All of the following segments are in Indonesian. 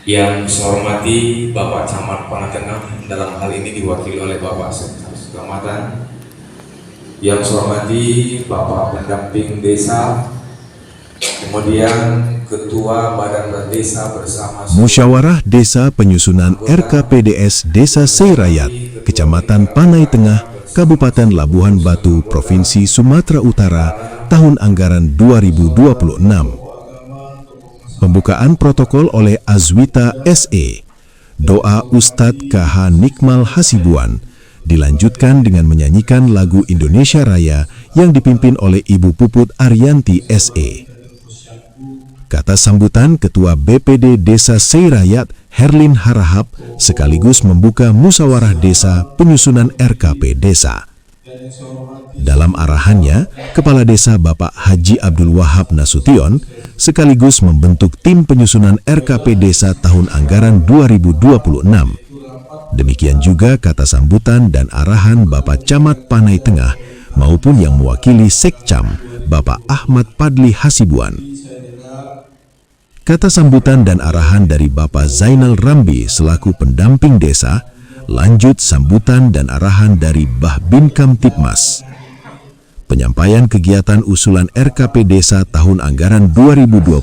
Yang saya hormati Bapak Camat Panai Tengah, dalam hal ini diwakili oleh Bapak Sekretaris Kecamatan. Yang saya hormati Bapak Pendamping Desa, kemudian Ketua Badan Desa bersama Musyawarah Desa Penyusunan RKPDS Desa Seirayat, Kecamatan Panai Tengah, Kabupaten Labuhan Batu, Provinsi Sumatera Utara, tahun anggaran 2026. Pembukaan protokol oleh Azwita SE. Doa Ustadz KH Nikmal Hasibuan dilanjutkan dengan menyanyikan lagu Indonesia Raya yang dipimpin oleh Ibu Puput Ariyanti SE. Kata sambutan Ketua BPD Desa Seirayat Herlin Harahap sekaligus membuka musyawarah desa penyusunan RKP Desa. Dalam arahannya, Kepala Desa Bapak Haji Abdul Wahab Nasution sekaligus membentuk tim penyusunan RKP Desa tahun anggaran 2026. Demikian juga kata sambutan dan arahan Bapak Camat Panai Tengah maupun yang mewakili Sekcam Bapak Ahmad Padli Hasibuan. Kata sambutan dan arahan dari Bapak Zainal Rambi selaku pendamping desa, lanjut sambutan dan arahan dari Bah Binkam Tipmas. Penyampaian kegiatan usulan RKP Desa tahun anggaran 2026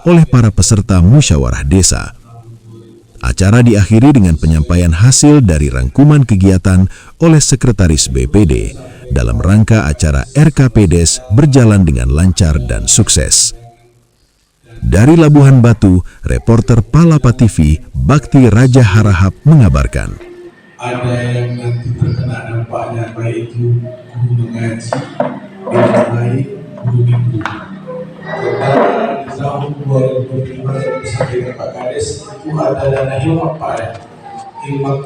oleh para peserta musyawarah desa. Acara diakhiri dengan penyampaian hasil dari rangkuman kegiatan oleh Sekretaris BPD dalam rangka acara RKP Des berjalan dengan lancar dan sukses. Dari Labuhan Batu, reporter Palapa TV, Bakti Raja Harahap mengabarkan. Ada yang nanti terkena dampaknya, baik itu guru mengaji, dengan baik guru minggu. Karena di tahun 2025 yang disampaikan Pak Kades itu ada dana hilmat Pak ya. Hilmat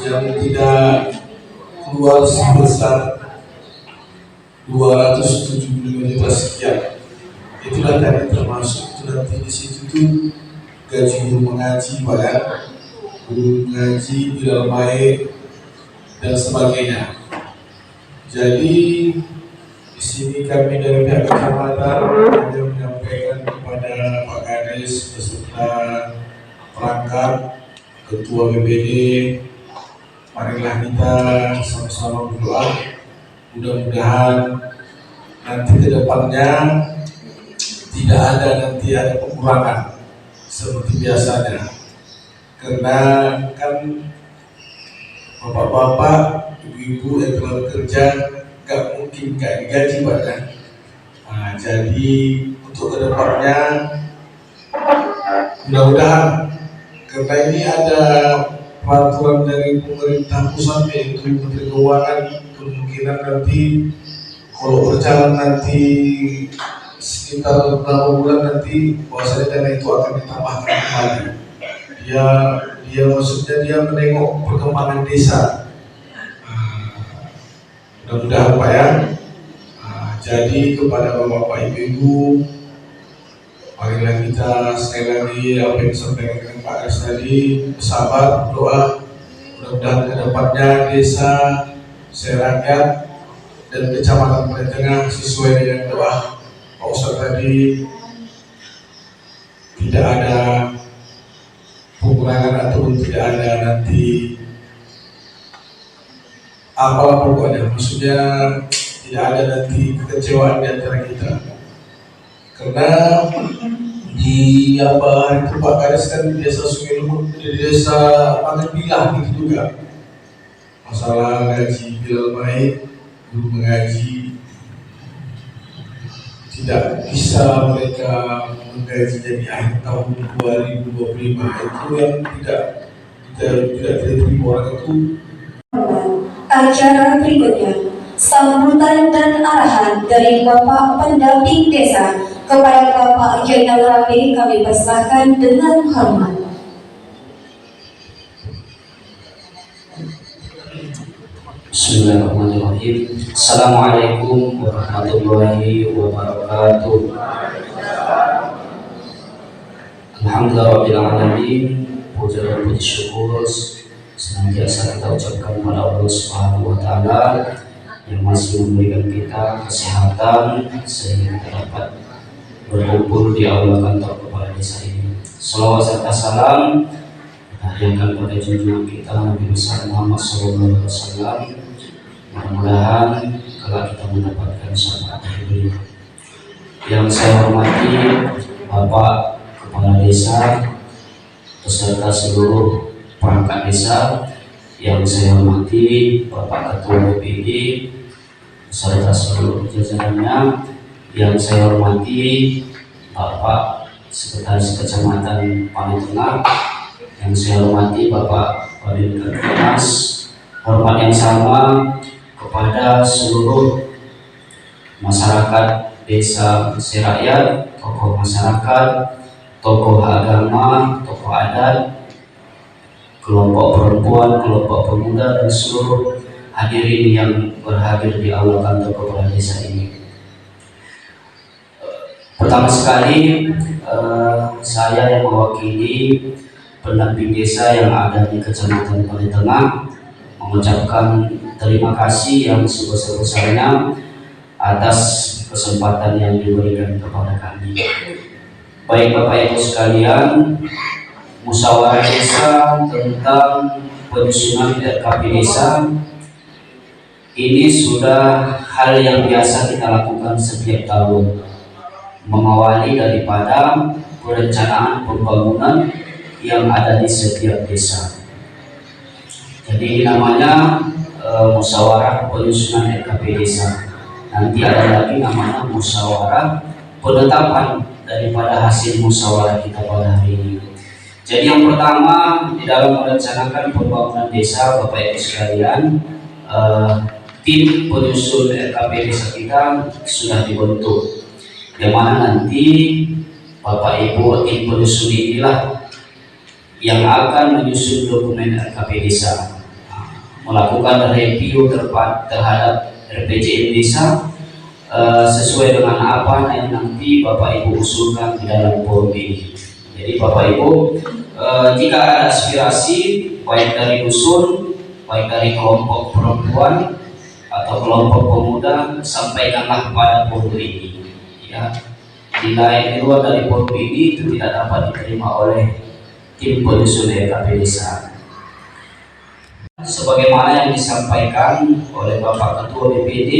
yang tidak keluar sebesar 275 juta sekian. Itulah tadi termasuk itu nanti di situ tuh gaji guru mengaji Pak ya. Guru ngaji, bilar baik, dan sebagainya. Jadi di sini kami dari pihak kecamatan hanya menyampaikan kepada Pak Kades beserta perangkat, Ketua BPD, marilah kita sama-sama berdoa. Mudah-mudahan nanti ke depannya tidak ada pengurangan seperti biasanya. Karena kan bapak-bapak, ibu-ibu yang telah bekerja gak mungkin gak digaji Pak kan. Jadi untuk kedepannya mudah-mudahan, karena ini ada peraturan dari pemerintah pusat yaitu Menteri Keuangan, kemungkinan nanti kalau berjalan nanti sekitar beberapa bulan nanti bahwasanya dana itu akan ditambahkan kembali. Dia maksudnya dia menengok perkembangan desa. Mudah-mudahan Pak ya. Jadi kepada bapak-bapak ibu-ibu, marilah kita sekali lagi apa yang disampaikan dengan Pak Kades tadi, bersabar, berdoa. Mudah-mudahan ke depannya desa Seirayat dan Kecamatan Panai Tengah sesuai dengan doa Pak Ustadz tadi, tidak ada pengurangan atau tidak ada nanti apa pokoknya, maksudnya tidak ada nanti kekecewaan di antara kita. Karena di hari itu Pak Kades kan di desa Sungai Lumut, di desa Pangenbilah gitu juga. Masalah gaji bilal baik, guru mengaji tidak bisa mereka menggajinya di akhir tahun 2025, itu yang tidak diterima orang itu. Acara berikutnya, sambutan dan arahan dari Bapak Pendamping Desa kepada Bapak Zainal Rambi kami persilahkan dengan hormat. Bismillahirrahmanirrahim. Assalamualaikum warahmatullahi wabarakatuh. Alhamdulillahirabbil alamin. Puja dan puji syukur senantiasa kita ucapkan kepada Allah Subhanahu wa taala yang masih memberikan kita kesehatan sehingga kita dapat berkumpul di aula kantor kepala desa ini. Salawat serta salam yang pada junjungan kita Nabi besar Muhammad SAW. Mudah-mudahan kalau kita mendapatkan syafaat dari beliau. Yang saya hormati Bapak Kepala Desa beserta seluruh perangkat desa, yang saya hormati Bapak Ketua BPD beserta seluruh jajarannya, yang saya hormati Bapak Sekretaris Kecamatan Panai Tengah, yang saya hormati Bapak Babin Kernas, hormat yang sama kepada seluruh masyarakat Desa Seirakyat, tokoh masyarakat, tokoh agama, tokoh adat, kelompok perempuan, kelompok pemuda, dan seluruh hadirin yang berhadir di aula kantor kepala desa ini. Pertama sekali saya yang mewakili pendamping desa yang ada di Kecamatan Panai Tengah mengucapkan terima kasih yang sebesar-besarnya atas kesempatan yang diberikan kepada kami. Baik Bapak Ibu sekalian, musyawarah desa tentang penyusunan RKP desa ini sudah hal yang biasa kita lakukan setiap tahun, mengawali daripada perencanaan pembangunan yang ada di setiap desa. Jadi ini namanya musyawarah penyusunan RKP desa. Nanti ada lagi namanya musyawarah penetapan daripada hasil musyawarah kita pada hari ini. Jadi yang pertama, di dalam merencanakan pembangunan desa, Bapak Ibu sekalian, tim penyusun RKP desa kita sudah dibentuk, yang mana nanti Bapak Ibu tim penyusun inilah yang akan menyusun dokumen RKP desa, melakukan review terhadap RPJM desa sesuai dengan apa yang nanti Bapak Ibu usulkan di dalam forum ini. Jadi Bapak Ibu, jika ada aspirasi baik dari dusun, baik dari kelompok perempuan atau kelompok pemuda, sampaikanlah pada forum ini. Ya, nilai di luar dari forum ini itu tidak dapat diterima oleh tim penyusun RKP desa. Sebagaimana yang disampaikan oleh Bapak Ketua BPD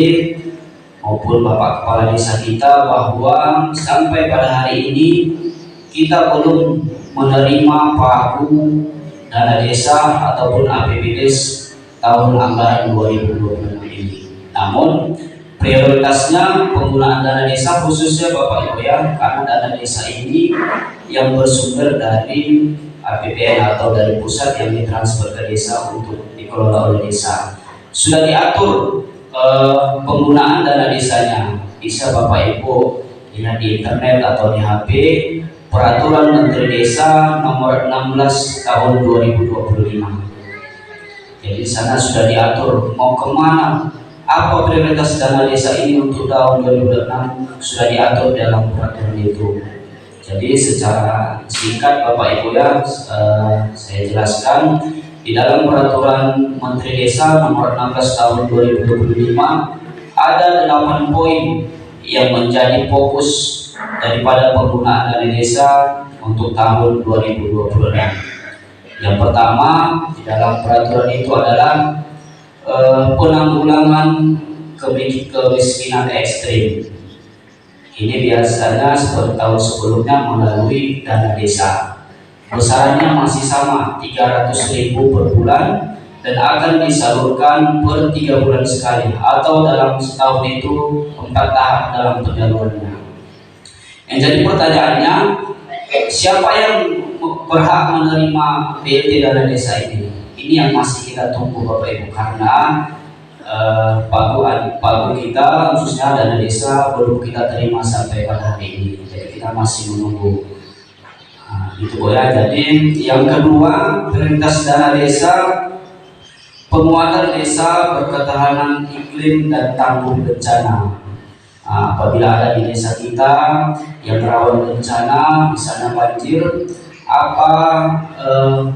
maupun Bapak Kepala Desa kita, bahwa sampai pada hari ini kita belum menerima pagu dana desa ataupun APBDes tahun anggaran 2026 ini. Namun prioritasnya penggunaan dana desa, khususnya Bapak Ibu ya, karena dana desa ini yang bersumber dari APBN atau dari pusat yang ditransfer ke desa untuk dikelola oleh desa. Sudah diatur penggunaan dana desanya. Bisa Bapak Ibu lihat di internet atau di HP Peraturan Menteri Desa Nomor 16 Tahun 2025. Jadi sana sudah diatur mau kemana, apa prioritas dana desa ini untuk tahun 2026 sudah diatur dalam peraturan itu. Jadi secara singkat Bapak Ibu ya, saya jelaskan di dalam peraturan Menteri Desa Nomor 16 Tahun 2025 ada 8 poin yang menjadi fokus daripada penggunaan dana desa untuk tahun 2026. Yang pertama di dalam peraturan itu adalah penanggulangan kemiskinan ekstrim. Ini biasanya seperti tahun sebelumnya melalui dana desa. Besarannya masih sama, 300.000 per bulan dan akan disalurkan per 3 bulan sekali atau dalam setahun itu 4 tahap dalam penyalurannya. Yang jadi pertanyaannya, siapa yang berhak menerima BLT dana desa ini? Ini yang masih kita tunggu Bapak Ibu, karena pagu kita khususnya dana desa belum kita terima sampai pada hari ini. Jadi kita masih menunggu. Itu ya. Jadi yang kedua, prioritas dana desa penguatan desa berketahanan iklim dan tangguh bencana. Apabila ada di desa kita yang rawan bencana, misalnya banjir, apa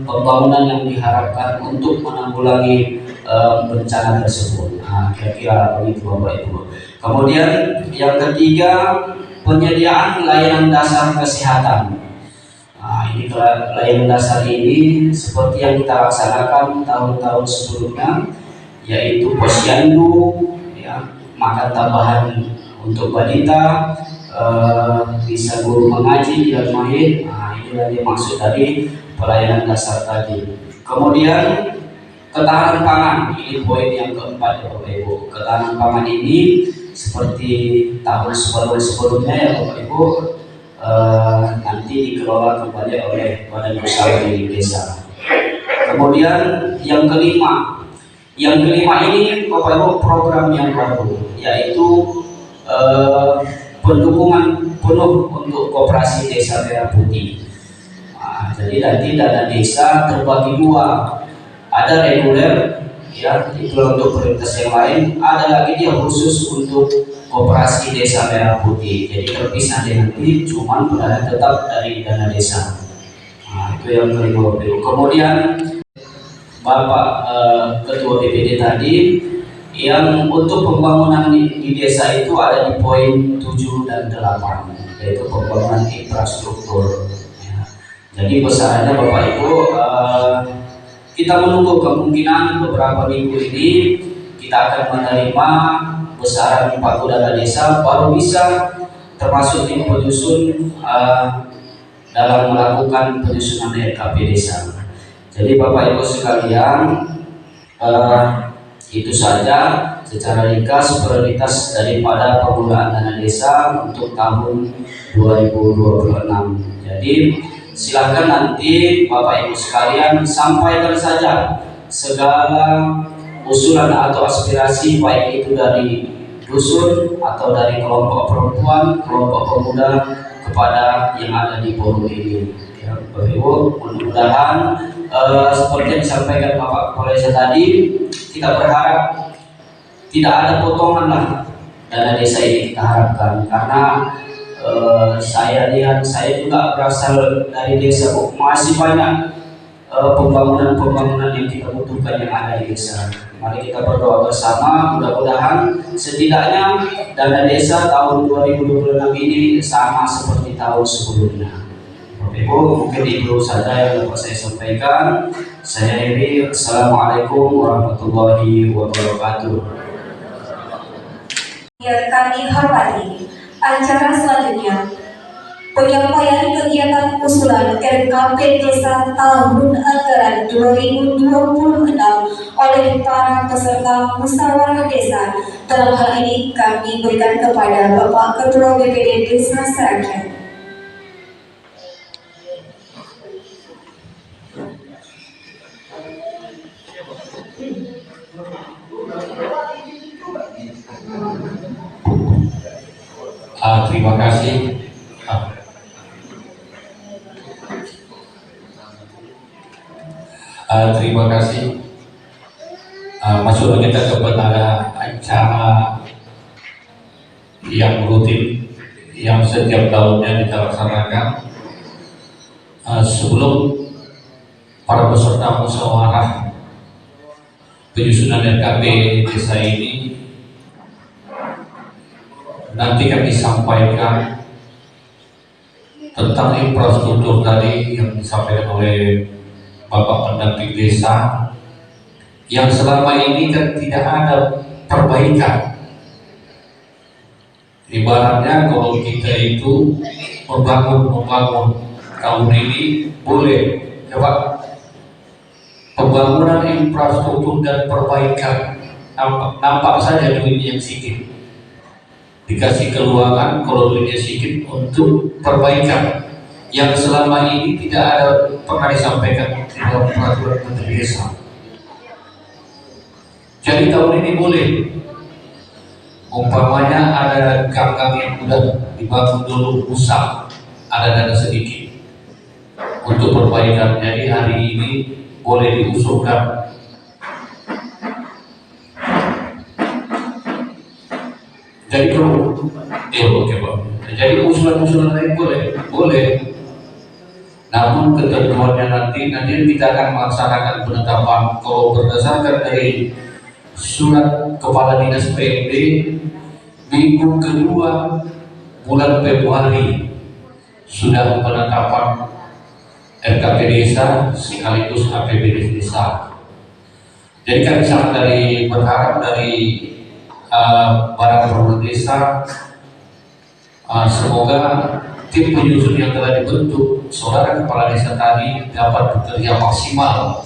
pembangunan yang diharapkan untuk menanggulangi bencana tersebut. Kira-kira begitu Bapak Ibu. Kemudian yang ketiga, penyediaan layanan dasar kesehatan. Nah, ini layanan dasar ini seperti yang kita laksanakan tahun-tahun sebelumnya, yaitu posyandu, ya, makan tambahan untuk balita, bisa guru mengaji dan mahir. Nah, inilah yang maksud dari pelayanan dasar tadi. Kemudian ketahanan pangan, ini poin yang keempat ya Bapak Ibu. Ketahanan pangan ini seperti tahun sebelumnya ya Bapak Ibu, nanti dikelola kembali oleh badan usaha di desa. Kemudian yang kelima ini Bapak Ibu program yang baru, yaitu pendukungan penuh untuk koperasi desa Merah Putih. Nah, jadi nanti dana desa terbagi dua, ada reguler ya itu untuk prioritas yang lain, ada lagi dia khusus untuk koperasi desa Merah Putih. Jadi terpisah dia nanti cuman pendanaan tetap dari dana desa. Nah, itu yang kelima. Kemudian Bapak Ketua BPD tadi yang untuk pembangunan di desa itu ada di poin 7 dan 8, yaitu pembangunan infrastruktur. Ya. Jadi besarannya Bapak Ibu, kita menunggu kemungkinan beberapa minggu ini kita akan menerima besaran pagu dana desa, baru bisa termasuk tim penyusun dalam melakukan penyusunan RKP desa. Jadi Bapak Ibu sekalian, itu saja secara ringkas prioritas daripada penggunaan dana desa untuk tahun 2026. Jadi silakan nanti Bapak Ibu sekalian sampaikan saja segala usulan atau aspirasi, baik itu dari dusun atau dari kelompok perempuan, kelompok pemuda, kepada yang ada di forum ini. Ya, Bapak Ibu, mudah-mudahan seperti yang disampaikan Bapak Kepala Desa tadi, kita berharap tidak ada potongan lah dana desa ini, kita harapkan, karena saya lihat, saya juga berasal dari desa, masih banyak pembangunan yang kita butuhkan yang ada di desa. Mari kita berdoa bersama, mudah-mudahan setidaknya dana desa tahun 2026 ini sama seperti tahun sebelumnya. Bapak Ibu, mungkin itu saja yang dapat saya sampaikan. Saya Eri, Assalamualaikum warahmatullahi wabarakatuh. Yang kami hormati, acara selanjutnya penyampaian kegiatan usulan RKP Desa tahun anggaran 2026 oleh para peserta musyawarah desa. Dalam hal ini kami berikan kepada Bapak Ketua BPD Desa Serakyat. Terima kasih. Terima kasih. Masuk kita kepada acara yang rutin yang setiap tahunnya kita laksanakan. Sebelum para peserta musyawarah penyusunan RKP desa ini, nanti kami sampaikan tentang infrastruktur tadi yang disampaikan oleh Bapak pendamping desa, yang selama ini kan tidak ada perbaikan. Ibaratnya kalau kita itu membangun tahun ini boleh, coba pembangunan infrastruktur dan perbaikan nampak saja duitnya yang sedikit. Dikasih keuangan kalau duitnya sedikit untuk perbaikan yang selama ini tidak ada pernah disampaikan dalam peraturan menteri desa. Jadi tahun ini boleh, umpamanya ada gang-gang yang sudah dibangun dulu rusak, ada dana sedikit untuk perbaikan. Jadi hari ini boleh diusulkan. Jadi kalau jadi usulan-usulan lain boleh. Namun ketentuannya nanti kita akan melaksanakan penetapan kalau berdasarkan dari surat Kepala Dinas PMD minggu kedua bulan Februari sudah penetapan RKP Desa sekaligus APBD Desa. Jadi kami sangat berharap dari para kepala desa, semoga tim penyusun yang telah dibentuk saudara kepala desa tadi dapat bekerja maksimal,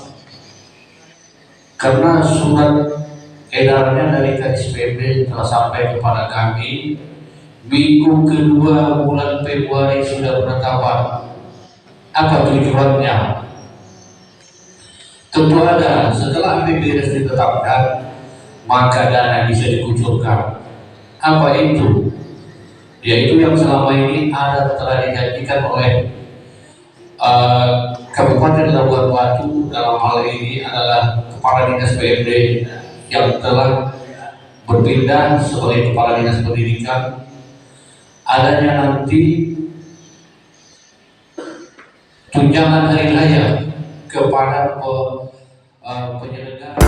karena surat edarannya dari KSPB telah sampai kepada kami minggu kedua bulan Februari sudah penetapan. Apa tujuannya? Tentu ada, setelah APBD ditetapkan maka dana bisa dikucurkan. Apa itu? Yaitu yang selama ini telah dijanjikan oleh Kabupaten Labuan Batu, dalam hal ini adalah Kepala Dinas PMD yang telah berpindah sebagai Kepala Dinas Pendidikan. Adanya nanti tunjangan hari raya kepada penyelenggara.